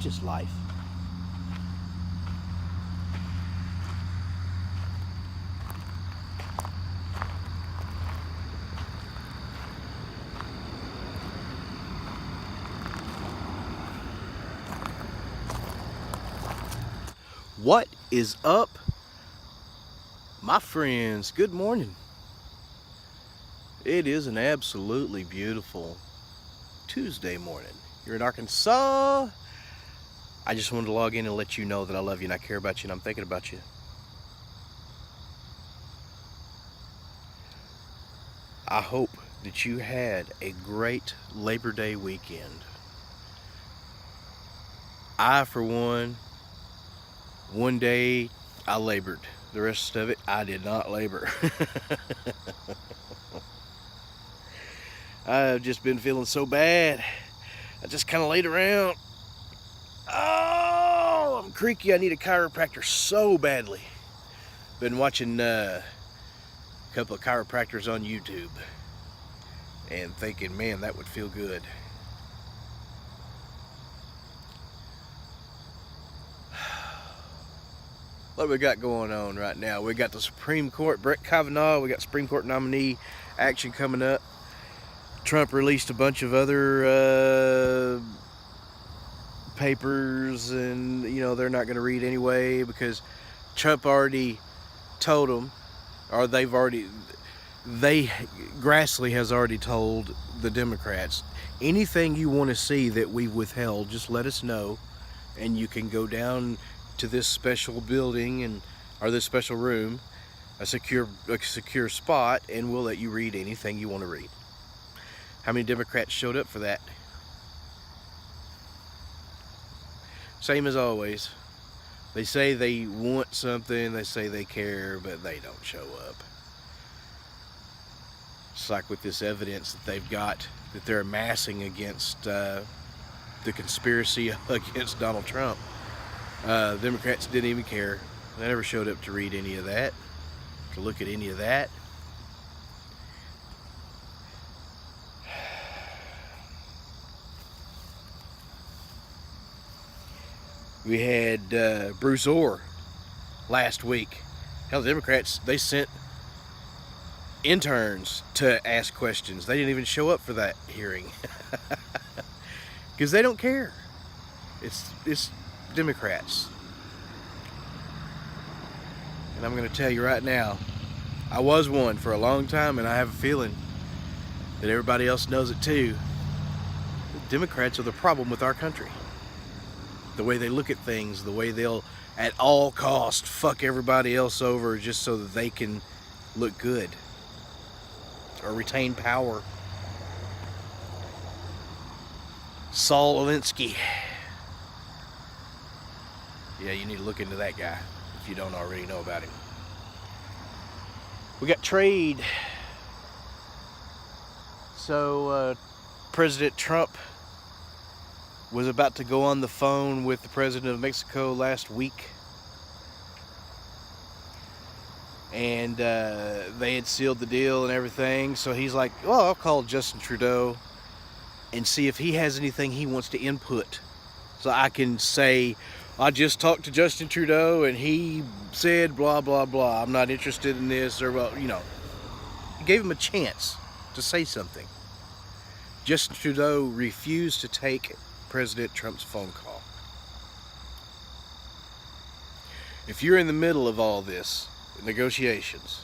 just life. What is up, my friends? Good morning. It is an absolutely beautiful Tuesday morning. You're in Arkansas. I just wanted to log in and let you know that I love you and I care about you and I'm thinking about you. I hope that you had a great Labor Day weekend. I, for one day I labored. The rest of it, I did not labor. I've just been feeling so bad. I just kind of laid around. Oh, I'm creaky. I need a chiropractor so badly. Been watching a couple of chiropractors on YouTube and thinking, man, that would feel good. What we got going on right now? We got the Supreme Court, Brett Kavanaugh. We got Supreme Court nominee action coming up. Trump released a bunch of other papers, and they're not going to read anyway because Trump already told them, or Grassley has already told the Democrats, anything you want to see that we withheld, just let us know, and you can go down to this special building or this special room, a secure spot, and we'll let you read anything you want to read. How many Democrats showed up for that? Same as always. They say they want something, they say they care, but they don't show up. It's like with this evidence that they've got that they're amassing against the conspiracy against Donald Trump. Democrats didn't even care. They never showed up to read any of that, to look at any of that. We had Bruce Orr last week. Hell, the Democrats, they sent interns to ask questions. They didn't even show up for that hearing because they don't care. It's Democrats. And I'm going to tell you right now, I was one for a long time, and I have a feeling that everybody else knows it too. The Democrats are the problem with our country. The way they look at things, the way they'll at all cost fuck everybody else over just so that they can look good or retain power. Saul Alinsky. Yeah, you need to look into that guy if you don't already know about him. We got trade. So President Trump was about to go on the phone with the president of Mexico last week, and they had sealed the deal and everything. So he's like, well, I'll call Justin Trudeau and see if he has anything he wants to input, so I can say, I just talked to Justin Trudeau and he said blah blah blah, I'm not interested in this, or well, he gave him a chance to say something. Justin Trudeau refused to take President Trump's phone call. If you're in the middle of all this negotiations,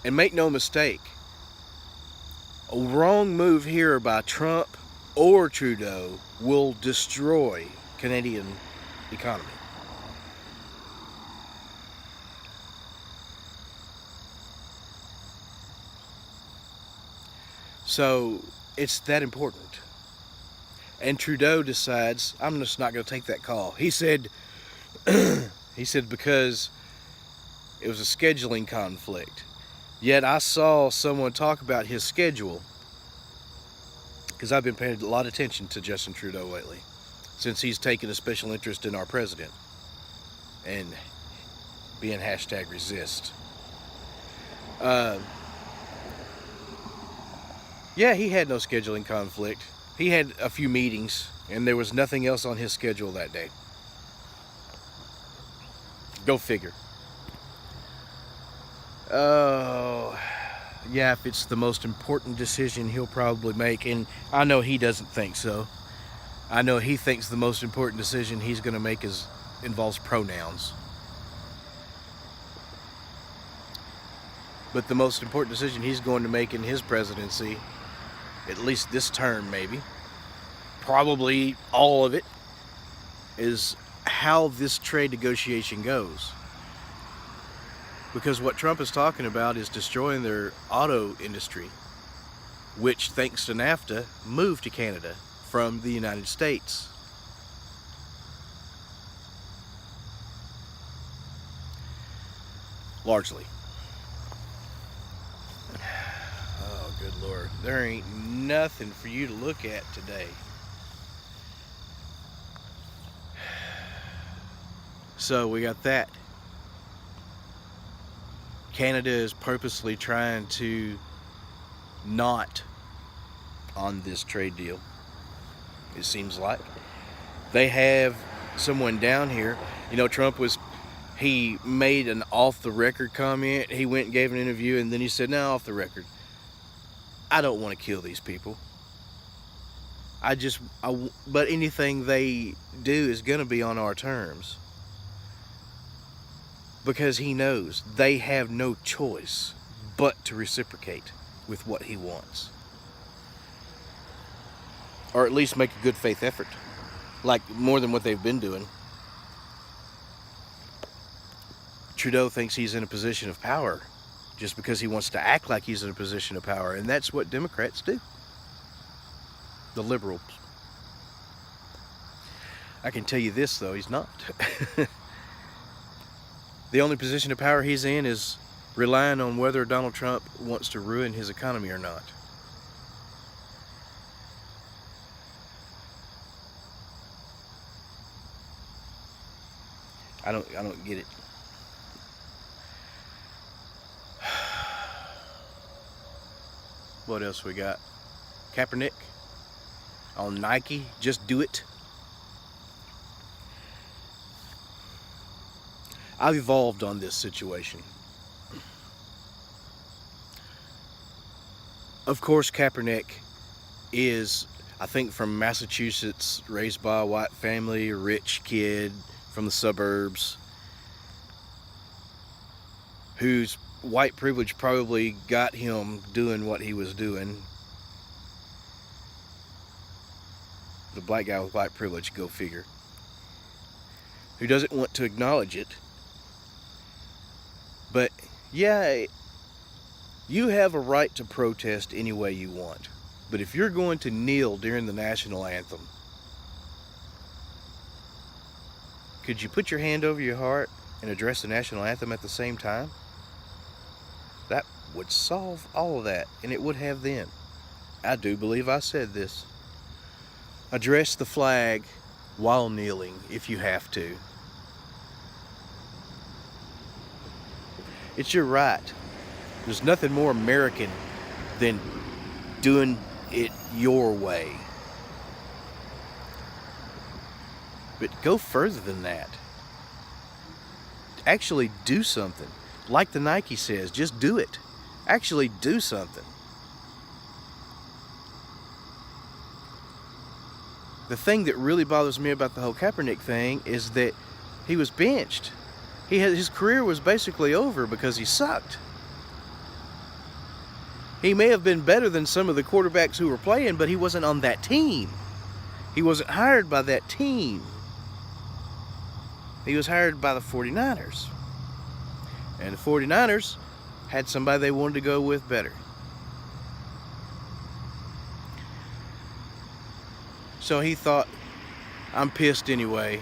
and make no mistake, a wrong move here by Trump or Trudeau will destroy Canadian economy. So it's that important. And Trudeau decides, I'm just not going to take that call. He said, because it was a scheduling conflict. Yet I saw someone talk about his schedule, because I've been paying a lot of attention to Justin Trudeau lately, since he's taken a special interest in our president and being #resist. Yeah, he had no scheduling conflict. He had a few meetings And there was nothing else on his schedule that day. Go figure. Oh, yeah, if it's the most important decision he'll probably make, and I know he doesn't think so. I know he thinks the most important decision he's going to make involves pronouns. But the most important decision he's going to make in his presidency, at least this term maybe, probably all of it, is how this trade negotiation goes. Because what Trump is talking about is destroying their auto industry, which, thanks to NAFTA, moved to Canada from the United States. Largely. Oh, good Lord. There ain't nothing for you to look at today. So we got that. Canada is purposely trying to not on this trade deal, it seems like. They have someone down here. You know, he made an off-the-record comment. He went and gave an interview, and then he said, no, off the record, I don't want to kill these people. But anything they do is going to be on our terms. Because he knows they have no choice but to reciprocate with what he wants. Or at least make a good faith effort. Like more than what they've been doing. Trudeau thinks he's in a position of power just because he wants to act like he's in a position of power. And that's what Democrats do. The liberals. I can tell you this, though, he's not. The only position of power he's in is relying on whether Donald Trump wants to ruin his economy or not. I don't get it. What else we got? Kaepernick on Nike, just do it. I've evolved on this situation. Of course, Kaepernick is, I think, from Massachusetts, raised by a white family, rich kid from the suburbs, whose white privilege probably got him doing what he was doing. The black guy with white privilege, go figure. Who doesn't want to acknowledge it. But, yeah, you have a right to protest any way you want. But if you're going to kneel during the national anthem, could you put your hand over your heart and address the national anthem at the same time? That would solve all of that, and it would have then. I do believe I said this. Address the flag while kneeling if you have to. It's your right. There's nothing more American than doing it your way. But go further than that. Actually do something. Like the Nike says, just do it. Actually do something. The thing that really bothers me about the whole Kaepernick thing is that he was benched. His career was basically over because he sucked. He may have been better than some of the quarterbacks who were playing, but he wasn't on that team. He wasn't hired by that team. He was hired by the 49ers. And the 49ers had somebody they wanted to go with better. So he thought, I'm pissed anyway.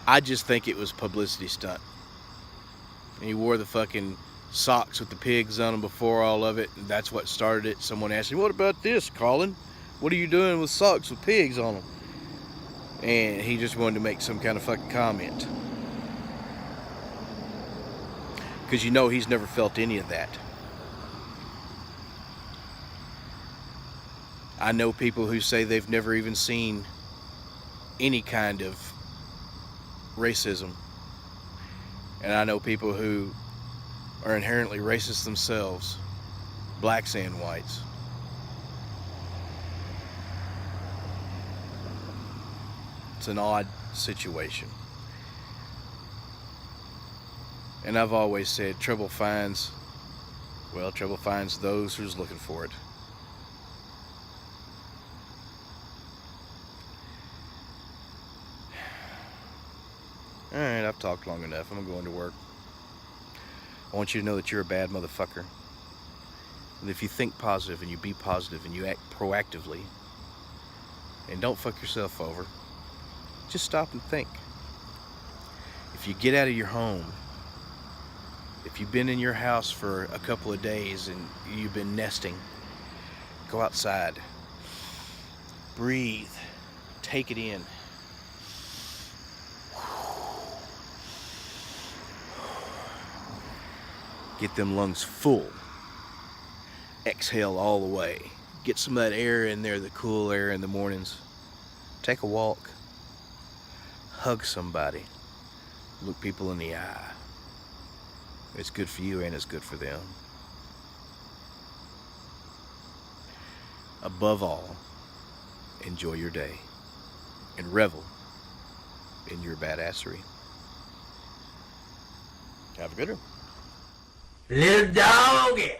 I just think it was a publicity stunt. And he wore the fucking socks with the pigs on them before all of it, and that's what started it. Someone asked him, what about this, Colin? What are you doing with socks with pigs on them? And he just wanted to make some kind of fucking comment. Because you know he's never felt any of that. I know people who say they've never even seen any kind of racism. And I know people who are inherently racist themselves, blacks and whites. It's an odd situation. And I've always said trouble finds those who's looking for it. Alright, I've talked long enough. I'm going to work. I want you to know that you're a bad motherfucker. And if you think positive and you be positive and you act proactively and don't fuck yourself over, just stop and think. If you get out of your home, if you've been in your house for a couple of days and you've been nesting, go outside. Breathe. Take it in. Get them lungs full. Exhale all the way. Get some of that air in there, the cool air in the mornings. Take a walk. Hug somebody. Look people in the eye. It's good for you and it's good for them. Above all, enjoy your day and revel in your badassery. Have a good one. Lil Doggy.